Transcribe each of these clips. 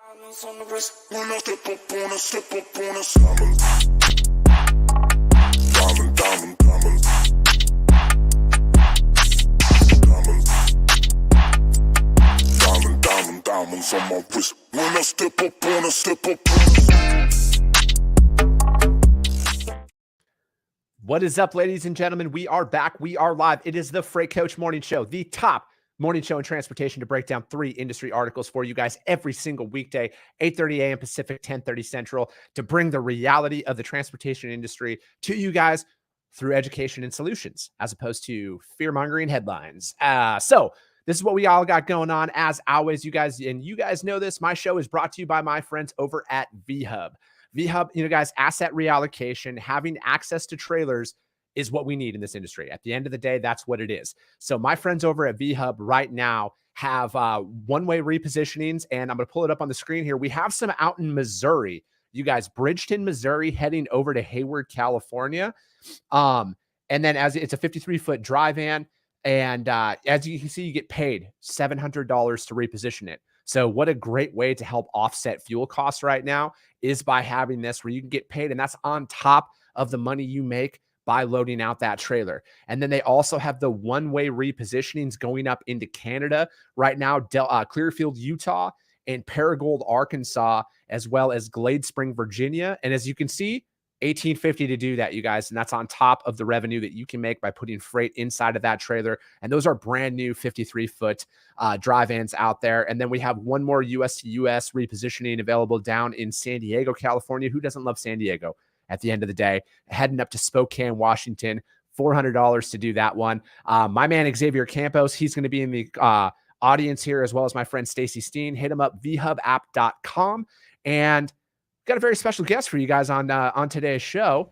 Diamonds on the wrist, when I step up on a step up on a diamond, diamond, diamond, diamond, diamond, diamond, diamonds on my wrist, when I step up on a step up on a. What is up, ladies and gentlemen? We are back. We are live. It is the Freight Coach Morning Show, the top morning show in transportation, to break down 3 industry articles for you guys every single weekday, 8:30 a.m. Pacific, 10:30 Central, to bring the reality of the transportation industry to you guys through education and solutions, as opposed to fear-mongering headlines. So this is what we all got going on. As always, you guys know this, my show is brought to you by my friends over at VHub. VHub, guys, asset reallocation, having access to trailers is what we need in this industry. At the end of the day, that's what it is. So my friends over at VHub right now have one-way repositionings, and I'm going to pull it up on the screen here. We have some out in Missouri. You guys, Bridgeton, Missouri, heading over to Hayward, California. And then as it's a 53-foot dry van, and as you can see, you get paid $700 to reposition it. So what a great way to help offset fuel costs right now is by having this where you can get paid, and that's on top of the money you make by loading out that trailer. And then they also have the one-way repositionings going up into Canada right now, Clearfield, Utah, and Paragould, Arkansas, as well as Glade Spring, Virginia. And as you can see, $1,850 to do that, you guys. And that's on top of the revenue that you can make by putting freight inside of that trailer. And those are brand new 53-foot dry vans out there. And then we have one more US to US repositioning available down in San Diego, California. Who doesn't love San Diego? At the end of the day, heading up to Spokane, Washington, $400 to do that one. My man, Xavier Campos, he's going to be in the audience here, as well as my friend Stacy Steen. Hit him up, vhubapp.com. And got a very special guest for you guys on today's show,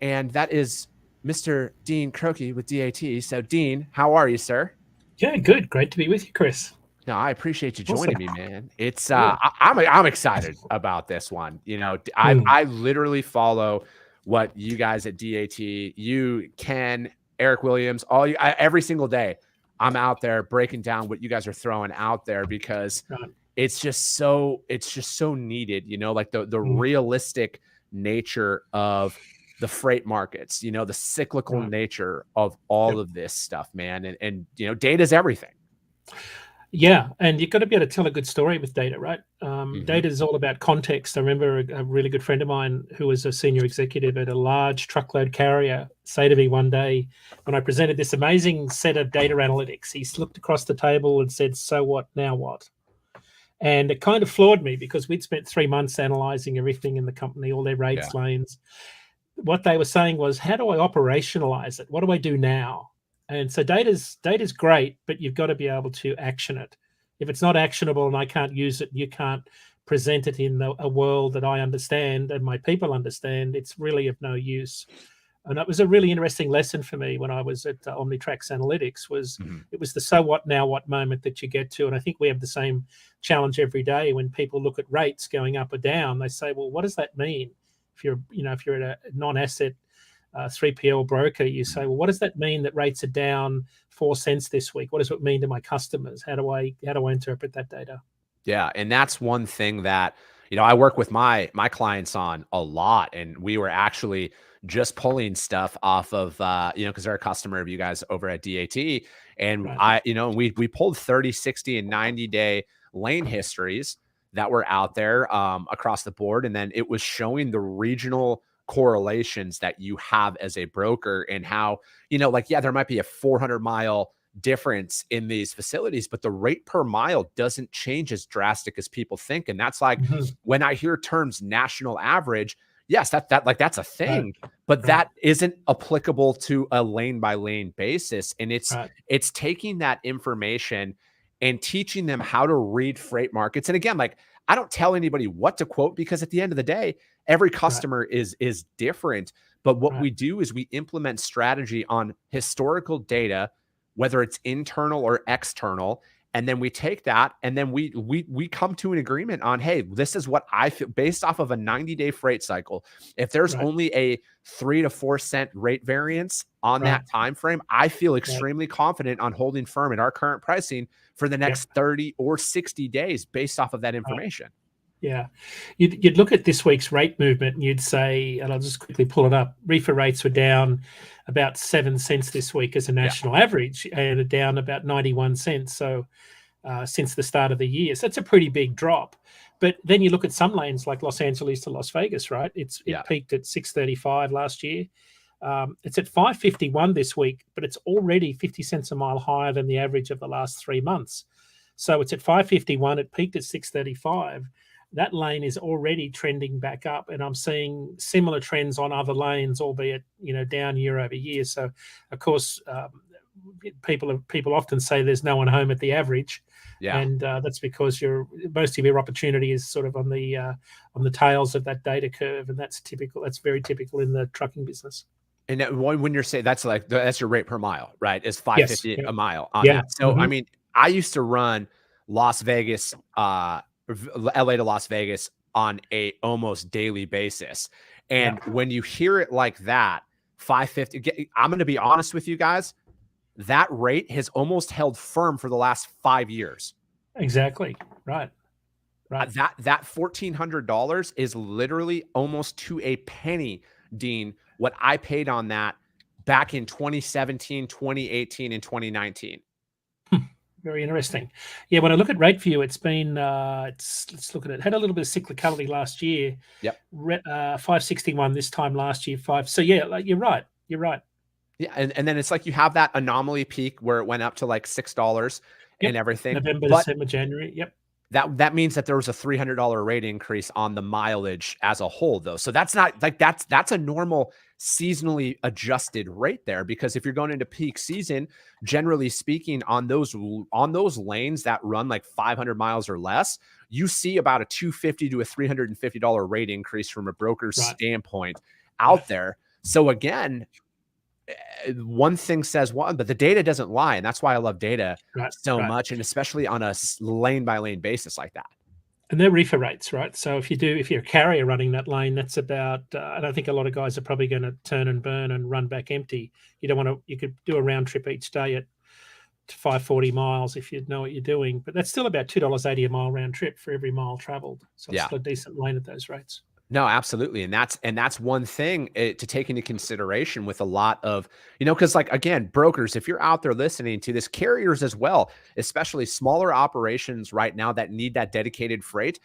and that is Mr. Dean Croakey with DAT. So, Dean, how are you, sir? Yeah, good. Great to be with you, Chris. No, I appreciate you joining me, man. It's I'm excited about this one. I literally follow what you guys at DAT, you, Ken, Eric Williams, every single day. I'm out there breaking down what you guys are throwing out there, because it's just so needed. Like the realistic nature of the freight markets. The cyclical nature of all of this stuff, man. And data is everything. Yeah, and you've got to be able to tell a good story with data, right? Data is all about context. I remember a really good friend of mine who was a senior executive at a large truckload carrier say to me one day, when I presented this amazing set of data analytics, he looked across the table and said, "So what, now what?" And it kind of floored me, because we'd spent 3 months analyzing everything in the company, all their rates, lanes. What they were saying was, how do I operationalize it? What do I do now? And so data's great, but you've got to be able to action it. If it's not actionable and I can't use it, you can't present it in a world that I understand and my people understand, it's really of no use. And that was a really interesting lesson for me when I was at Omnitrax Analytics. It was the so what, now what moment that you get to. And I think we have the same challenge every day when people look at rates going up or down. They say, well, what does that mean? If you're at a non-asset 3PL broker, you say, well, what does that mean that rates are down 4 cents this week? What does it mean to my customers? How do I interpret that data? Yeah, and that's one thing that I work with my clients on a lot, and we were actually just pulling stuff off of because they're a customer of you guys over at DAT, and we pulled 30, 60, and 90-day lane histories that were out there across the board, and then it was showing the regional correlations that you have as a broker, and how there might be a 400-mile difference in these facilities, but the rate per mile doesn't change as drastic as people think. And that's like when I hear terms national average, yes, that's a thing, but that isn't applicable to a lane by lane basis. And it's taking that information and teaching them how to read freight markets. And again, I don't tell anybody what to quote, because at the end of the day, every customer is different. But what we do is we implement strategy on historical data, whether it's internal or external. And then we take that, and then we come to an agreement on, hey, this is what I feel based off of a 90-day freight cycle. If there's only a 3 to 4 cent rate variance on that time frame, I feel extremely confident on holding firm at our current pricing for the next 30 or 60 days based off of that information. Yeah. You'd look at this week's rate movement and you'd say, and I'll just quickly pull it up, reefer rates were down about 7 cents this week as a national average, and are down about 91 cents. So since the start of the year. So that's a pretty big drop. But then you look at some lanes like Los Angeles to Las Vegas, right? It peaked at 635 last year. It's at 551 this week, but it's already 50 cents a mile higher than the average of the last 3 months. So it's at 551. It peaked at 635. That lane is already trending back up, and I'm seeing similar trends on other lanes, albeit down year over year. So, of course, people often say there's no one home at the average, and that's because most of your opportunity is sort of on the tails of that data curve, and that's typical. That's very typical in the trucking business. And when you're saying that's your rate per mile, right? Is $5.50 a mile on that. So I mean, I used to run Las Vegas, LA to Las Vegas on a almost daily basis. And when you hear it like that, 550, I'm going to be honest with you guys, that rate has almost held firm for the last 5 years. Exactly. Right. That $1,400 is literally almost to a penny, Dean, what I paid on that back in 2017, 2018, and 2019. Very interesting. Yeah, when I look at rate view, it's been let's look at it. Had a little bit of cyclicality last year. Yep. 561 this time last year. So yeah, you're right. Yeah, and then it's like you have that anomaly peak where it went up to like $6 and everything. November, December, January. Yep. That means that there was a $300 rate increase on the mileage as a whole, though. So that's not like that's a normal seasonally adjusted rate there, because if you're going into peak season, generally speaking, on those lanes that run like 500 miles or less, you see about a $250 to a $350 rate increase from a broker's standpoint out there. So again, one thing says one, but the data doesn't lie. And that's why I love data so much. And especially on a lane by lane basis like that. And they're reefer rates, right? So if you're a carrier running that lane, that's about, and I think a lot of guys are probably going to turn and burn and run back empty. You could do a round trip each day at 540 miles if you know what you're doing, but that's still about $2.80 a mile round trip for every mile traveled. So it's still a decent lane at those rates. No, absolutely. And that's one thing to take into consideration with a lot of, because like, again, brokers, if you're out there listening to this, carriers as well, especially smaller operations right now that need that dedicated freight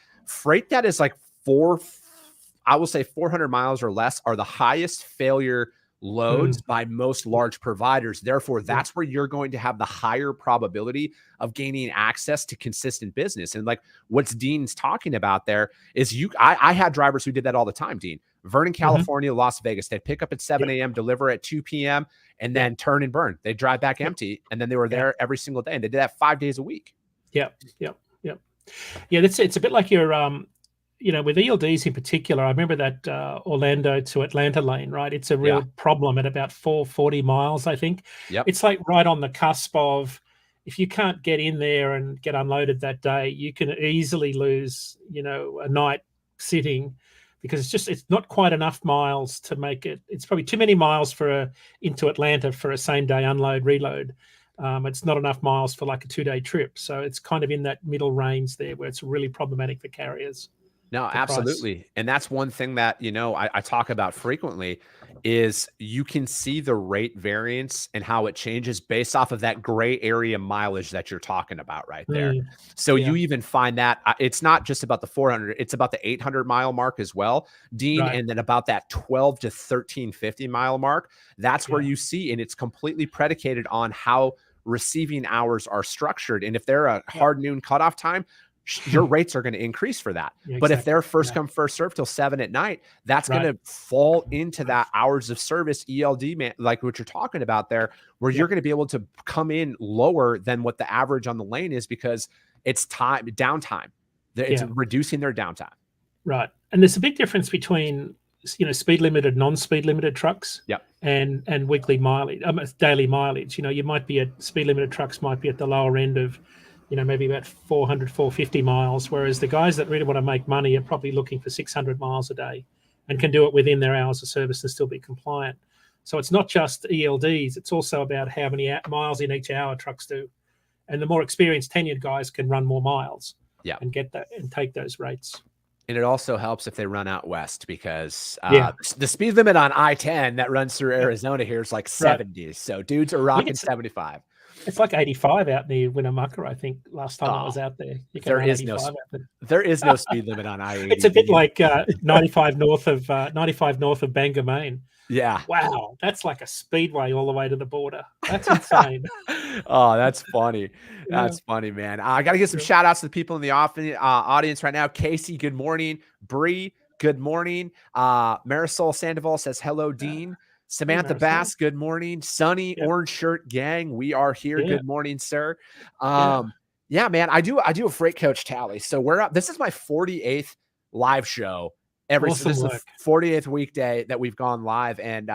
that is like 400 miles or less are the highest failure loads by most large providers. Therefore, that's where you're going to have the higher probability of gaining access to consistent business. And like what Dean's talking about there is I had drivers who did that all the time, Dean. Vernon, California, Las Vegas. They'd pick up at 7 a.m., deliver at 2 p.m., and then turn and burn. They'd drive back empty, and then they were there every single day. And they did that 5 days a week. Yep. Yeah, it's a bit like your with ELDs in particular, I remember that Orlando to Atlanta lane, right? It's a real problem at about 440 miles, I think. Yep. It's like right on the cusp of, if you can't get in there and get unloaded that day, you can easily lose, a night sitting, because it's not quite enough miles to make it. It's probably too many miles into Atlanta for a same day unload, reload. It's not enough miles for like a 2-day trip. So it's kind of in that middle range there where it's really problematic for carriers. No, absolutely. Price. And that's one thing that, I talk about frequently is you can see the rate variance and how it changes based off of that gray area mileage that you're talking about right there. So you even find that it's not just about the 400, it's about the 800 mile mark as well, Dean. And then about that 12 to 1350 mile mark, that's where you see, and it's completely predicated on how receiving hours are structured. And if they're a hard noon cutoff time, your rates are going to increase for that. But if they're first come, first serve till 7 at night, that's going to fall into that hours of service ELD, man, like what you're talking about there, where you're going to be able to come in lower than what the average on the lane is, because it's downtime. It's reducing their downtime. Right. And there's a big difference between, speed limited, non-speed limited trucks and weekly mileage, daily mileage. You might be speed limited trucks might be at the lower end of, maybe about 400, 450 miles, whereas the guys that really want to make money are probably looking for 600 miles a day and can do it within their hours of service and still be compliant. So it's not just ELDs, it's also about how many miles in each hour trucks do. And the more experienced, tenured guys can run more miles and get that and take those rates. And it also helps if they run out west because Yeah. the speed limit on I-10 that runs through Yeah. Arizona here is like Right. 70. So dudes are I think rocking 75. it's like 85 out near Winnemucca, I think, last time I was out there. You can There run is no 85 out there. there is no speed limit on I-80. It's a bit like 95 north of Bangor, Maine. Yeah. Wow, that's like a speedway all the way to the border. That's insane. Oh, that's funny. Yeah. That's funny, man. I got to give some shout outs to the people in the audience right now. Casey, good morning. Bree, good morning. Marisol Sandoval says, hello, Dean. Samantha Marisol. Bass, good morning. Sunny, Yep. Orange Shirt Gang, we are here. Yeah. Good morning, sir. Yeah, man, I do a freight coach tally. So we're up. This is my 48th live show. This is the 48th weekday that we've gone live, and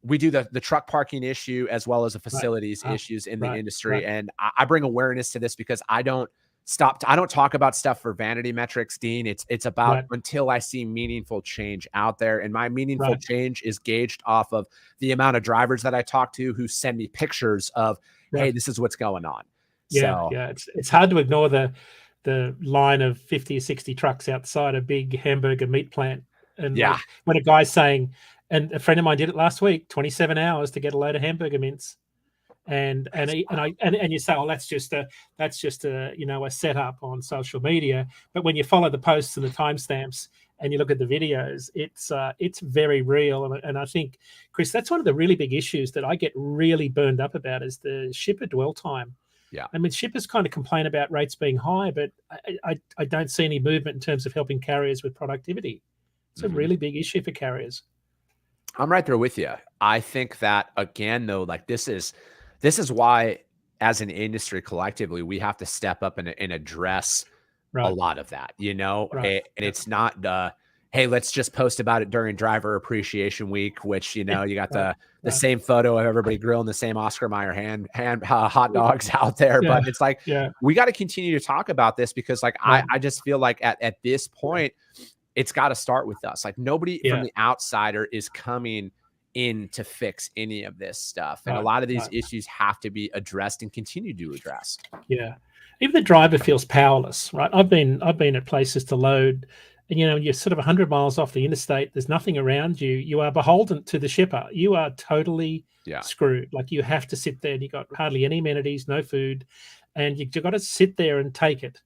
we do the truck parking issue as well as the facilities issues in the industry. And I bring awareness to this because I don't talk about stuff for vanity metrics, Dean. It's about until I see meaningful change out there. And my meaningful change is gauged off of the amount of drivers that I talk to who send me pictures of, hey, this is what's going on. Yeah. So, It's hard to ignore the line of 50 or 60 trucks outside a big hamburger meat plant. And like, when a guy's saying, and a friend of mine did it last week, 27 hours to get a load of hamburger mints. And you say, oh, that's just a a setup on social media. But when you follow the posts and the timestamps and you look at the videos, it's very real. And I think, Chris, that's one of the really big issues that I get really burned up about is the shipper dwell time. Yeah. I mean, shippers kind of complain about rates being high, but I don't see any movement in terms of helping carriers with productivity. It's a really big issue for carriers. I'm right there with you. I think that, again, though, like this is why, as an industry collectively, we have to step up and address a lot of that, and it's not hey, let's just post about it during Driver Appreciation Week, which, you got the same photo of everybody grilling the same Oscar Mayer hot dogs out there. Yeah. But it's like, we got to continue to talk about this because like, I just feel like at this point, it's got to start with us. Like nobody from the outsider is coming in to fix any of this stuff. And a lot of these issues have to be addressed and continue to address. Yeah. Even the driver feels powerless, right? I've been at places to load and, you're sort of 100 miles off the interstate. There's nothing around you. You are beholden to the shipper. You are totally screwed. Like you have to sit there and you got hardly any amenities, no food, and you've got to sit there and take it.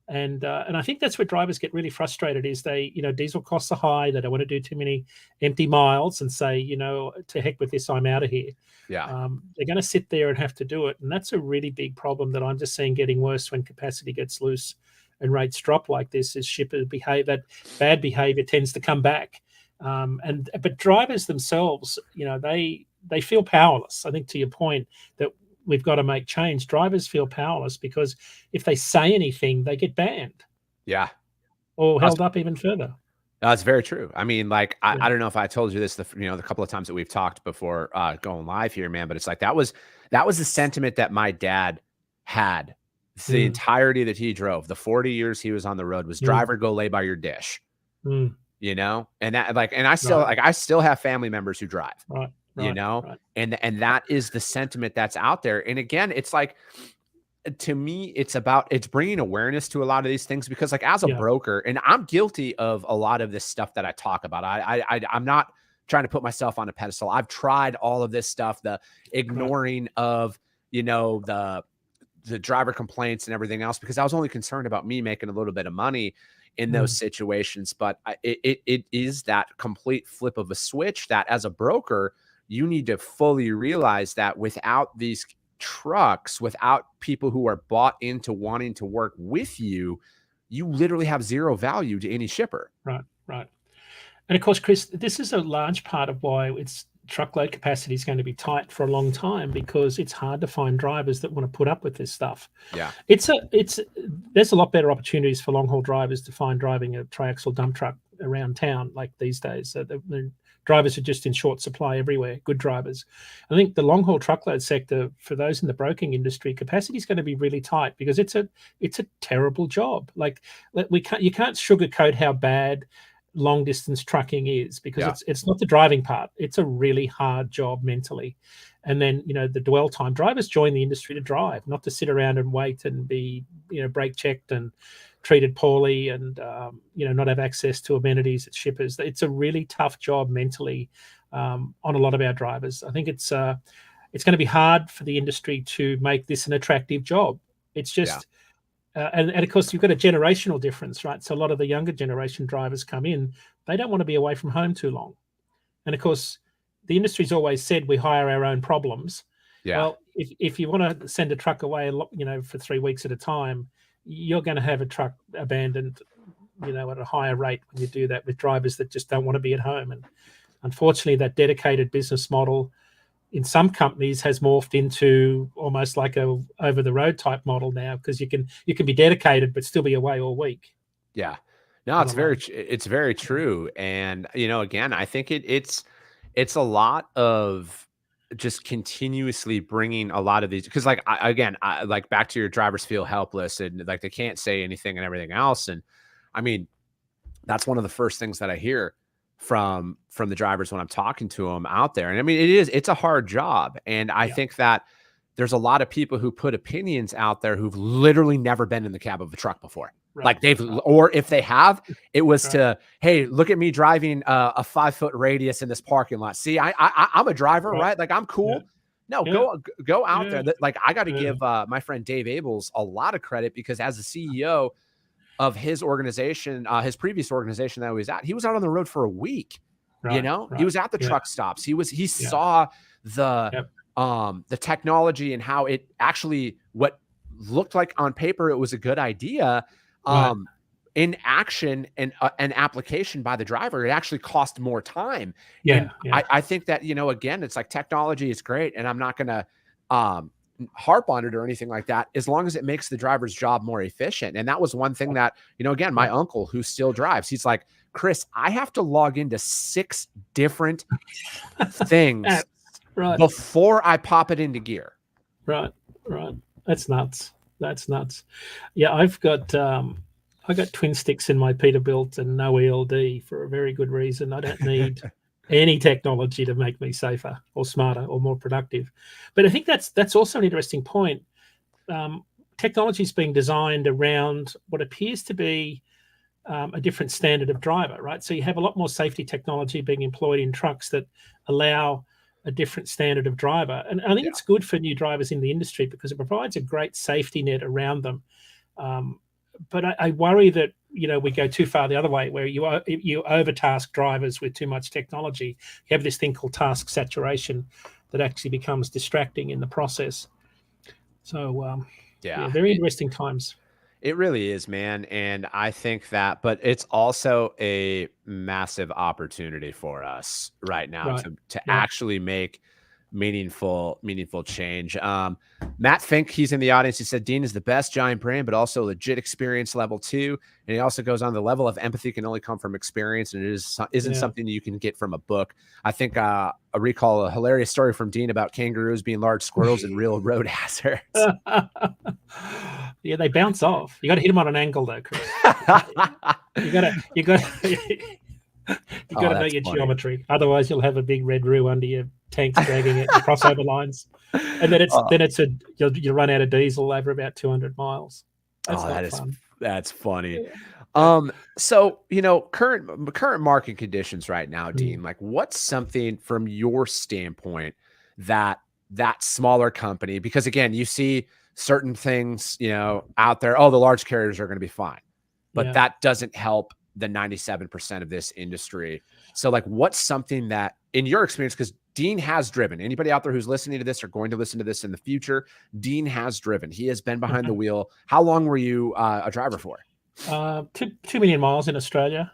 And I think that's where drivers get really frustrated is they, diesel costs are high. They don't want to do too many empty miles and say, to heck with this, I'm out of here. Yeah. They're going to sit there and have to do it. And that's a really big problem that I'm just seeing getting worse when capacity gets loose and rates drop like this is shippers behave, that bad behavior tends to come back. But drivers themselves, they feel powerless. I think to your point that we've got to make change. Drivers feel powerless because if they say anything, they get banned. Yeah. Or held up even further. That's very true. I mean, like, I don't know if I told you this, the couple of times that we've talked before going live here, man, but it's like, that was the sentiment that my dad had the entirety that he drove. The 40 years he was on the road was driver, go lay by your dish, and that like, and I still have family members who drive. And that is the sentiment that's out there. And again, it's like, to me, it's bringing awareness to a lot of these things because like as a broker, and I'm guilty of a lot of this stuff that I talk about. I'm not trying to put myself on a pedestal. I've tried all of this stuff, the ignoring of, the driver complaints and everything else, because I was only concerned about me making a little bit of money in those situations. But it is that complete flip of a switch that as a broker, you need to fully realize that without these trucks, without people who are bought into wanting to work with you, you literally have zero value to any shipper. Right. And of course, Chris, this is a large part of why truckload capacity is going to be tight for a long time because it's hard to find drivers that want to put up with this stuff. Yeah. There's a lot better opportunities for long haul drivers to find driving a triaxle dump truck around town like these days. So the drivers are just in short supply everywhere, good drivers. I think the long haul truckload sector, for those in the broking industry, capacity is going to be really tight because it's a terrible job. Like you can't sugarcoat how bad long distance trucking is because it's not the driving part. It's a really hard job mentally. And then, the dwell time, drivers join the industry to drive, not to sit around and wait and be, brake checked and, treated poorly and not have access to amenities at shippers. It's a really tough job mentally on a lot of our drivers. I think it's going to be hard for the industry to make this an attractive job. It's just, and of course you've got a generational difference, right? So a lot of the younger generation drivers come in, they don't want to be away from home too long. And of course, the industry's always said we hire our own problems. Yeah. Well, if you want to send a truck away, for 3 weeks at a time, you're going to have a truck abandoned, at a higher rate when you do that with drivers that just don't want to be at home. And unfortunately, that dedicated business model in some companies has morphed into almost like a over-the-road type model now, because you can be dedicated but still be away all week. Yeah. No, it's very true. And, again, I think it's a lot of just continuously bringing a lot of these, because like, like back to your drivers feel helpless and like they can't say anything and everything else. And I mean, that's one of the first things that I hear from the drivers when I'm talking to them out there. And I mean, it's a hard job. And I think that there's a lot of people who put opinions out there who've literally never been in the cab of a truck before. Right. Like or if they have, it was to, hey, look at me driving a 5-foot radius in this parking lot. See, I'm a driver, right? Like I'm cool. Yeah. No, go out there. Like I got to give my friend Dave Abels a lot of credit, because as the CEO of his organization, his previous organization that he was at, he was out on the road for a week. Right, he was at the truck stops. He saw the technology and how it actually, what looked like on paper it was a good idea, in action and an application by the driver, it actually cost more time. I think that, again, it's like technology is great, and I'm not going to harp on it or anything like that, as long as it makes the driver's job more efficient. And that was one thing that, again, my uncle who still drives, he's like, Chris, I have to log into 6 different things before I pop it into gear. Right. That's nuts. Yeah, I got twin sticks in my Peterbilt and no ELD for a very good reason. I don't need any technology to make me safer or smarter or more productive. But I think that's also an interesting point. Technology is being designed around what appears to be a different standard of driver, right? So you have a lot more safety technology being employed in trucks that allow a different standard of driver. And I think it's good for new drivers in the industry because it provides a great safety net around them. But I worry that, we go too far the other way, where you overtask drivers with too much technology. You have this thing called task saturation that actually becomes distracting in the process. So, very interesting times. It really is, man. And I think that, but it's also a massive opportunity for us right now to actually make meaningful change. Matt Fink, he's in the audience. He said, Dean is the best giant brand, but also legit experience level 2. And he also goes on, the level of empathy can only come from experience, and it isn't something you can get from a book. I think I recall a hilarious story from Dean about kangaroos being large squirrels and real road hazards. Yeah, they bounce off. You got to hit them on an angle though, Chris. you got to know your geometry. Otherwise you'll have a big red roo under your tanks dragging it crossover lines. And then you'll run out of diesel over about 200 miles. That's funny. Yeah. So, current market conditions right now, Dean, like what's something from your standpoint that smaller company, because again, you see certain things, out there, the large carriers are going to be fine, but that doesn't help the 97% of this industry. So like, what's something that in your experience, because Dean has driven, anybody out there who's listening to this or going to listen to this in the future, Dean has driven, he has been behind the wheel. How long were you a driver for? 2 million miles in Australia.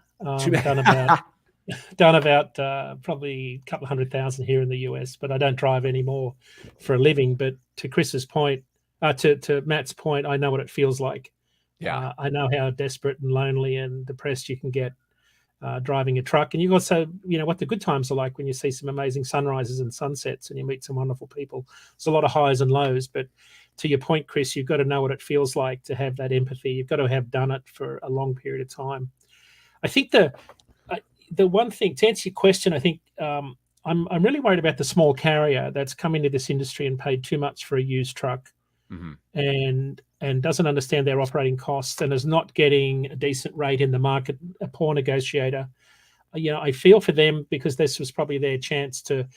Done about probably a couple of 100,000 here in the US, but I don't drive anymore for a living. But to Chris's point, to Matt's point, I know what it feels like. Yeah, I know how desperate and lonely and depressed you can get driving a truck. And you also, what the good times are like when you see some amazing sunrises and sunsets and you meet some wonderful people. There's a lot of highs and lows, but to your point, Chris, you've got to know what it feels like to have that empathy. You've got to have done it for a long period of time. I think the one thing, to answer your question, I think I'm really worried about the small carrier that's come into this industry and paid too much for a used truck. Mm-hmm. And and doesn't understand their operating costs and is not getting a decent rate in the market, a poor negotiator, I feel for them, because this was probably their chance to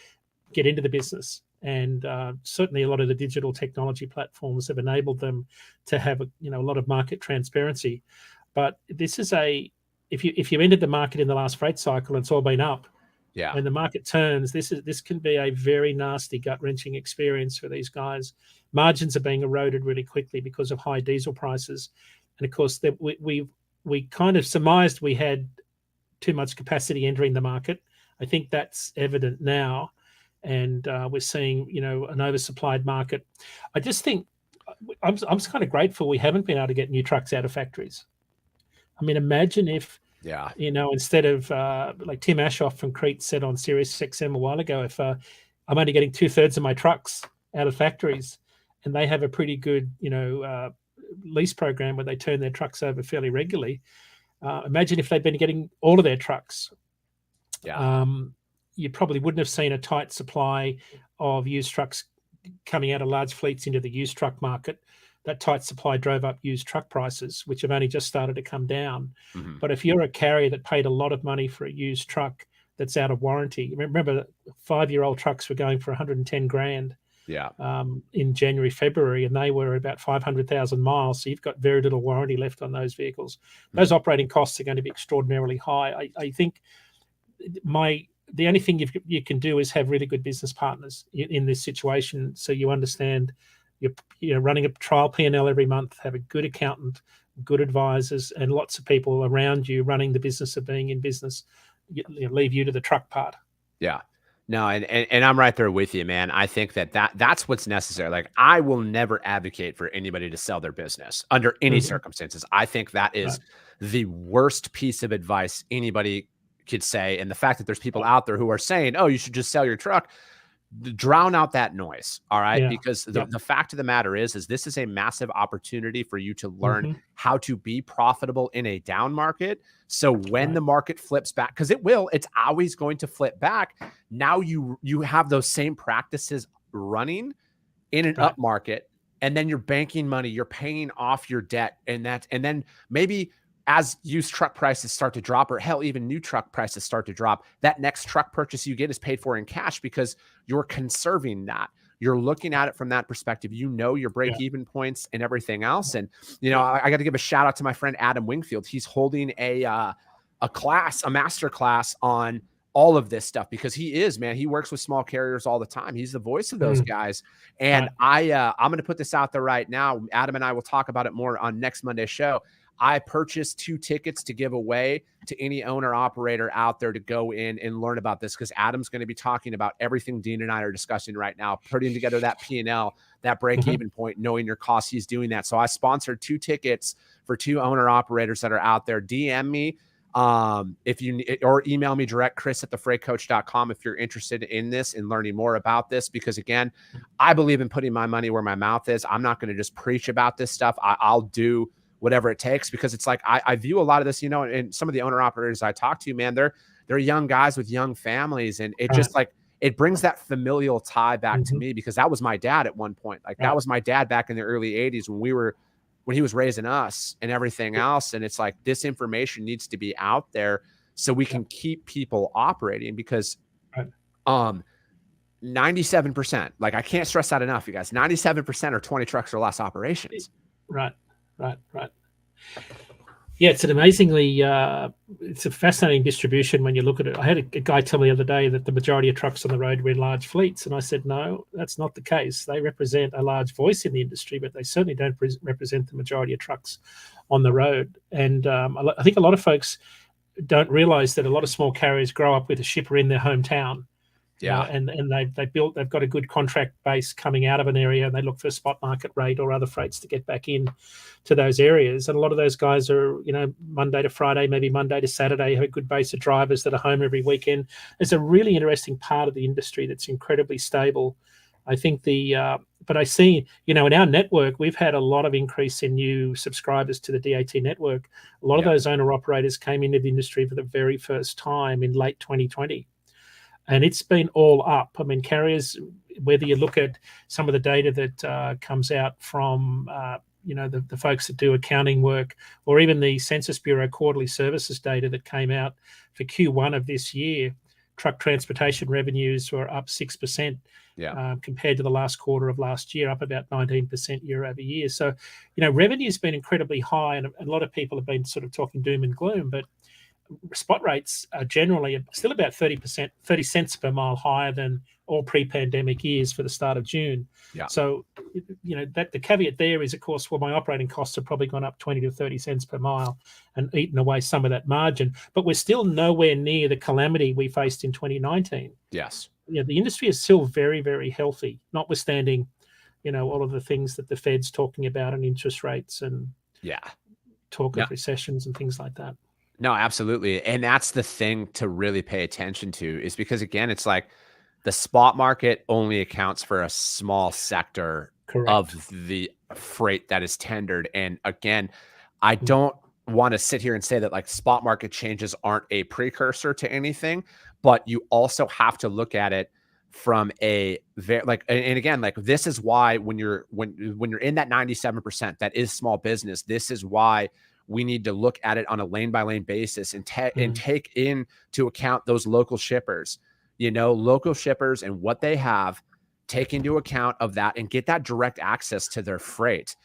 get into the business. And certainly a lot of the digital technology platforms have enabled them to have a lot of market transparency. But this is if you entered the market in the last freight cycle and it's all been up, when the market turns, this can be a very nasty, gut-wrenching experience for these guys. Margins are being eroded really quickly because of high diesel prices, and of course that we kind of surmised we had too much capacity entering the market. I think that's evident now, and we're seeing an oversupplied market. I just think I'm kind of grateful we haven't been able to get new trucks out of factories. I mean, imagine if instead of like Tim Ashoff from Crete said on Sirius XM a while ago, if I'm only getting 2/3 of my trucks out of factories, and they have a pretty good lease program where they turn their trucks over fairly regularly. Imagine if they'd been getting all of their trucks. You probably wouldn't have seen a tight supply of used trucks coming out of large fleets into the used truck market. That tight supply drove up used truck prices, which have only just started to come down. Mm-hmm. But if you're a carrier that paid a lot of money for a used truck that's out of warranty, remember 5-year-old trucks were going for 110 grand in January, February, and they were about 500,000 miles. So you've got very little warranty left on those vehicles. Those operating costs are going to be extraordinarily high. I think the only thing you can do is have really good business partners in this situation, so you understand you're running a trial P&L every month, have a good accountant, good advisors, and lots of people around you running the business of being in business. Leave you to the truck part. Yeah. No, and I'm right there with you, man. I think that's what's necessary. Like, I will never advocate for anybody to sell their business under any circumstances. I think that is the worst piece of advice anybody could say. And the fact that there's people out there who are saying, oh, you should just sell your truck, drown out that noise. All right. Because the fact of the matter is this is a massive opportunity for you to learn how to be profitable in a down market. So when the market flips back, because it's always going to flip back. Now you have those same practices running in an up market, and then you're banking money, you're paying off your debt. And then maybe as used truck prices start to drop, or hell, even new truck prices start to drop, that next truck purchase you get is paid for in cash because you're conserving that. You're looking at it from that perspective. Your break-even points and everything else. And, I got to give a shout out to my friend Adam Wingfield. He's holding a master class on all of this stuff, because he works with small carriers all the time. He's the voice of those guys. And I'm going to put this out there right now. Adam and I will talk about it more on next Monday's show. I purchased 2 tickets to give away to any owner operator out there to go in and learn about this, because Adam's going to be talking about everything Dean and I are discussing right now, putting together that P&L, that break-even point, knowing your costs. He's doing that. So I sponsored 2 tickets for 2 owner operators that are out there. DM me or email me direct, chris@thefreightcoach.com, if you're interested in this and learning more about this, because again, I believe in putting my money where my mouth is. I'm not going to just preach about this stuff. I'll do whatever it takes, because it's like, I view a lot of this, and some of the owner operators I talk to, man, they're young guys with young families. And it just like, it brings that familial tie back to me, because that was my dad at one point. Like that was my dad back in the early 80s when he was raising us and everything else. And it's like, this information needs to be out there so we can keep people operating, because 97%, like, I can't stress that enough, you guys, 97% are 20 trucks or less operations. Right. Yeah, it's an amazingly, it's a fascinating distribution when you look at it. I had a guy tell me the other day that the majority of trucks on the road were in large fleets. And I said, no, that's not the case. They represent a large voice in the industry, but they certainly don't represent the majority of trucks on the road. And I think a lot of folks don't realize that a lot of small carriers grow up with a shipper in their hometown. And they've got a good contract base coming out of an area, and they look for a spot market rate or other freights to get back in to those areas. And a lot of those guys are, Monday to Friday, maybe Monday to Saturday, have a good base of drivers that are home every weekend. It's a really interesting part of the industry that's incredibly stable. I think but I see, in our network, we've had a lot of increase in new subscribers to the DAT network. A lot of those owner operators came into the industry for the very first time in late 2020. And it's been all up. I mean, carriers, whether you look at some of the data that comes out from the folks that do accounting work, or even the Census Bureau quarterly services data that came out for Q1 of this year, truck transportation revenues were up 6%. Compared to the last quarter of last year, up about 19% year over year. So, revenue has been incredibly high, and a lot of people have been sort of talking doom and gloom, but spot rates are generally still about 30 cents per mile higher than all pre-pandemic years for the start of June. So, that the caveat there is, of course, well, my operating costs have probably gone up 20 to 30 cents per mile and eaten away some of that margin, but we're still nowhere near the calamity we faced in 2019. Yes. The industry is still very, very healthy, notwithstanding, all of the things that the Fed's talking about and interest rates and talk of recessions and things like that. No, absolutely. And that's the thing to really pay attention to, is because, again, it's like the spot market only accounts for a small sector of the freight that is tendered. And again, I don't want to sit here and say that like spot market changes aren't a precursor to anything, but you also have to look at it from a very and again, like this is why when you're in that 97% that is small business, this is why we need to look at it on a lane by lane basis and take into account those local shippers, local shippers and what they have, take into account of that and get that direct access to their freight,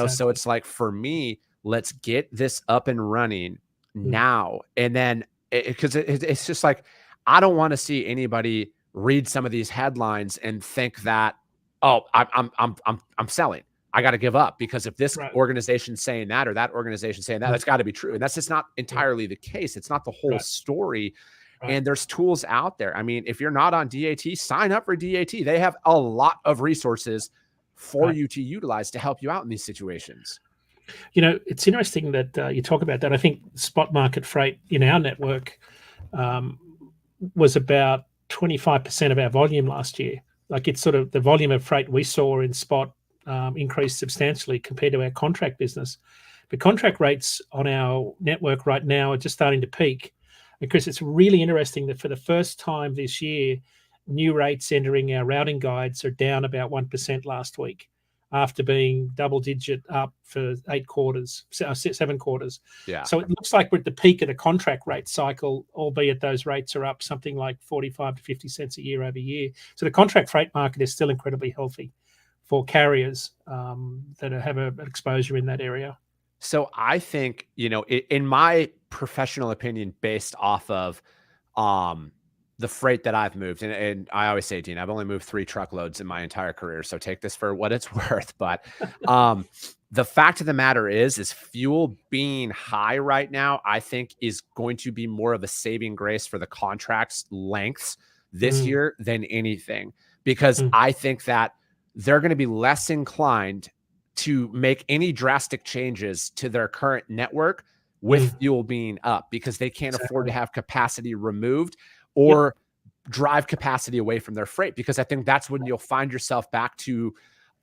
So it's like, for me, let's get this up and running now. And then because it's just like, I don't want to see anybody read some of these headlines and think that, oh, I'm selling. I got to give up because if this organization's saying that or that organization's saying that, that's got to be true. And that's just not entirely the case. It's not the whole story. And there's tools out there. I mean, if you're not on DAT, sign up for DAT. They have a lot of resources for you to utilize to help you out in these situations. It's interesting that you talk about that. I think spot market freight in our network was about 25% of our volume last year. Like, it's sort of the volume of freight we saw in spot increased substantially compared to our contract business. But contract rates on our network right now are just starting to peak. Because it's really interesting that for the first time this year, new rates entering our routing guides are down about 1% last week, after being double digit up for 7 quarters. So it looks like we're at the peak of the contract rate cycle, albeit those rates are up something like 45 to 50 cents a year over year. So the contract freight market is still incredibly healthy for carriers that have an exposure in that area. So I think, in my professional opinion, based off of the freight that I've moved, and I always say, Dean, I've only moved 3 truckloads in my entire career, so take this for what it's worth. But the fact of the matter is fuel being high right now, I think, is going to be more of a saving grace for the contract's lengths this year than anything, because I think that they're going to be less inclined to make any drastic changes to their current network with fuel being up, because they can't afford to have capacity removed or drive capacity away from their freight. Because I think that's when you'll find yourself back to,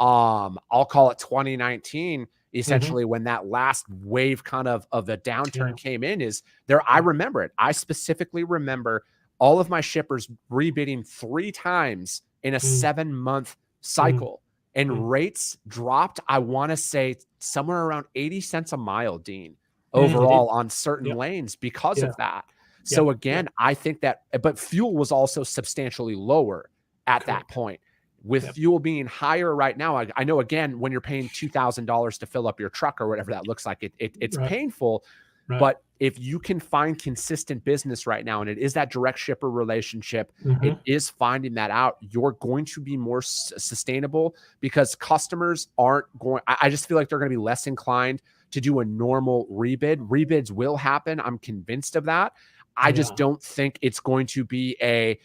I'll call it 2019, essentially, when that last wave kind of the downturn came in. Is there, I remember it. I specifically remember all of my shippers rebidding 3 times in a 7-month cycle. And rates dropped, I want to say, somewhere around 80 cents a mile, Dean, overall on certain lanes because of that. So again, I think that, but fuel was also substantially lower at that point. With fuel being higher right now, I know, again, when you're paying $2,000 to fill up your truck or whatever that looks like, it's painful. But if you can find consistent business right now, and it is that direct shipper relationship, it is finding that out, you're going to be more sustainable, because customers aren't going, I just feel like they're going to be less inclined to do a normal rebid. Rebids will happen. I'm convinced of that. I just don't think it's going to be a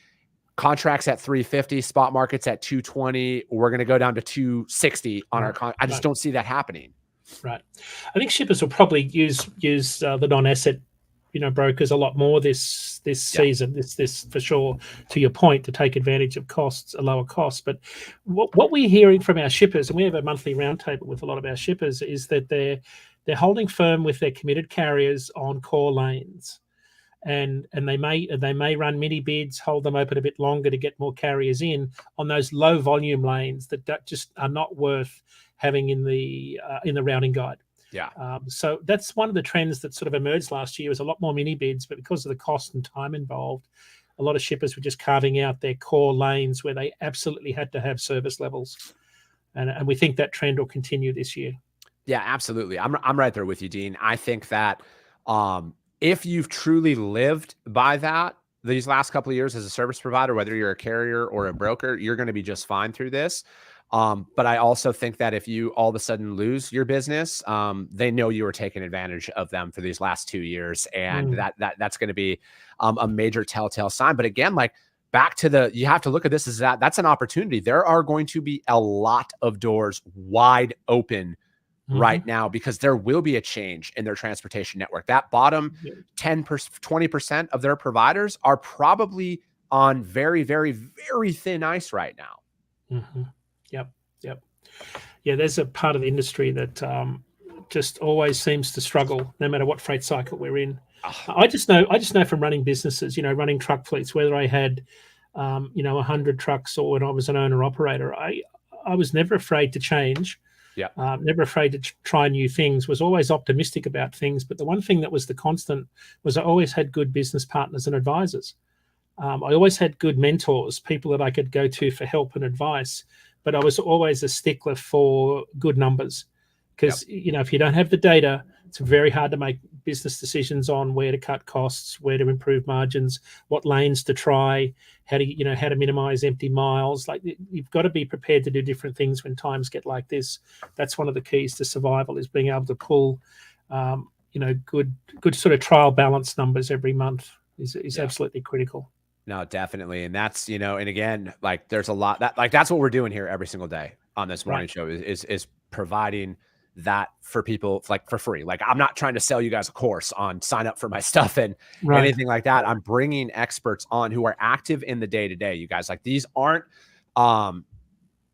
contracts at 350, spot markets at 220. We're going to go down to 260 on our I just don't see that happening. Right. I think shippers will probably use the non-asset, brokers a lot more this season. This for sure. To your point, to take advantage of lower costs. But what we're hearing from our shippers, and we have a monthly roundtable with a lot of our shippers, is that they're holding firm with their committed carriers on core lanes, and they may run mini bids, hold them open a bit longer to get more carriers in on those low volume lanes that just are not worth having in the routing guide. Yeah. So that's one of the trends that sort of emerged last year, was a lot more mini bids, but because of the cost and time involved, a lot of shippers were just carving out their core lanes where they absolutely had to have service levels. And we think that trend will continue this year. Yeah, absolutely. I'm right there with you, Dean. I think that if you've truly lived by that these last couple of years as a service provider, whether you're a carrier or a broker, you're going to be just fine through this. But I also think that if you all of a sudden lose your business, they know you were taking advantage of them for these last 2 years. And that's going to be a major telltale sign. But again, like back to you have to look at this as that's an opportunity. There are going to be a lot of doors wide open right now because there will be a change in their transportation network. That bottom 10%, 20% of their providers are probably on very, very, very thin ice right now. Yep. Yeah, there's a part of the industry that just always seems to struggle, no matter what freight cycle we're in. I just know from running businesses, running truck fleets, whether I had, 100 trucks or when I was an owner operator, I was never afraid to change. Yeah. Never afraid to try new things, was always optimistic about things. But the one thing that was the constant was I always had good business partners and advisors. I always had good mentors, people that I could go to for help and advice. But I was always a stickler for good numbers because, if you don't have the data, it's very hard to make business decisions on where to cut costs, where to improve margins, what lanes to try, how to minimize empty miles. Like, you've got to be prepared to do different things when times get like this. That's one of the keys to survival, is being able to pull, good sort of trial balance numbers every month is absolutely critical. No, definitely. And that's, and again, like there's a lot that's what we're doing here every single day on this morning show is providing that for people, like for free. Like, I'm not trying to sell you guys a course on sign up for my stuff and anything like that. I'm bringing experts on who are active in the day to day. You guys, like, these aren't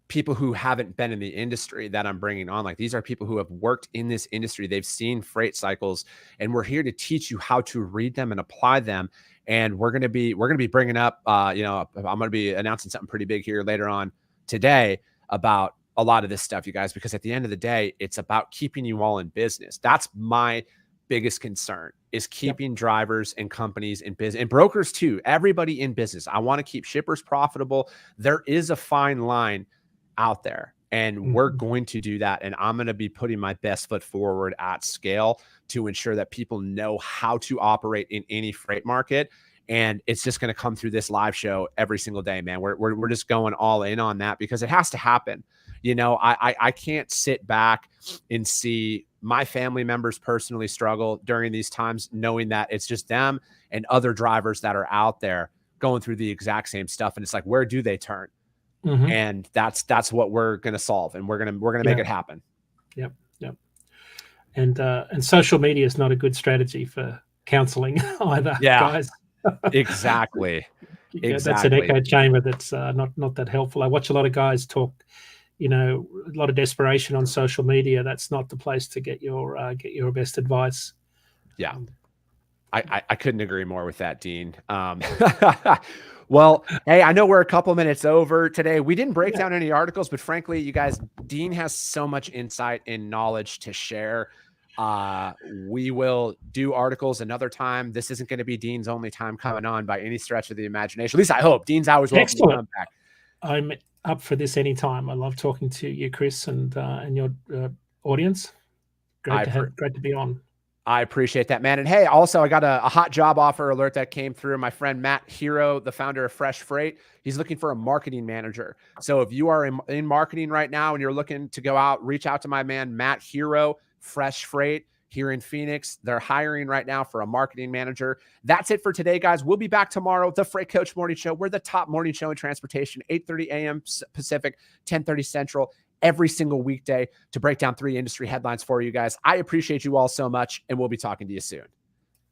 people who haven't been in the industry that I'm bringing on. Like, these are people who have worked in this industry. They've seen freight cycles, and we're here to teach you how to read them and apply them. And we're going to be bringing up, I'm going to be announcing something pretty big here later on today about a lot of this stuff, you guys, because at the end of the day, it's about keeping you all in business. That's my biggest concern, is keeping drivers and companies in business, and brokers too, everybody in business. I want to keep shippers profitable. There is a fine line out there, and we're going to do that. And I'm going to be putting my best foot forward at scale to ensure that people know how to operate in any freight market. And it's just going to come through this live show every single day, man. We're just going all in on that because it has to happen. I can't sit back and see my family members personally struggle during these times, knowing that it's just them and other drivers that are out there going through the exact same stuff. And it's like, where do they turn? And that's what we're going to solve, and we're going to make it happen. Yep. And social media is not a good strategy for counseling either, guys. Exactly. That's an echo chamber that's not that helpful. I watch a lot of guys talk, a lot of desperation on social media. That's not the place to get your best advice. Yeah. I couldn't agree more with that, Dean. Well, hey, I know we're a couple minutes over today. We didn't break down any articles, but frankly, you guys, Dean has so much insight and knowledge to share. We will do articles another time. This isn't going to be Dean's only time coming on by any stretch of the imagination. At least I hope. Dean's always welcome to come back. I'm up for this anytime. I love talking to you, Chris, and your audience. Great to be on. I appreciate that, man. And hey, also, I got a hot job offer alert that came through. My friend Matt Hero, the founder of Fresh Freight, he's looking for a marketing manager. So if you are in marketing right now and you're looking to go out, reach out to my man, Matt Hero, Fresh Freight here in Phoenix. They're hiring right now for a marketing manager. That's it for today, guys. We'll be back tomorrow. The Freight Coach Morning Show. We're the top morning show in transportation, 8:30 a.m. Pacific, 10:30 Central, every single weekday to break down 3 industry headlines for you guys. I appreciate you all so much, and we'll be talking to you soon.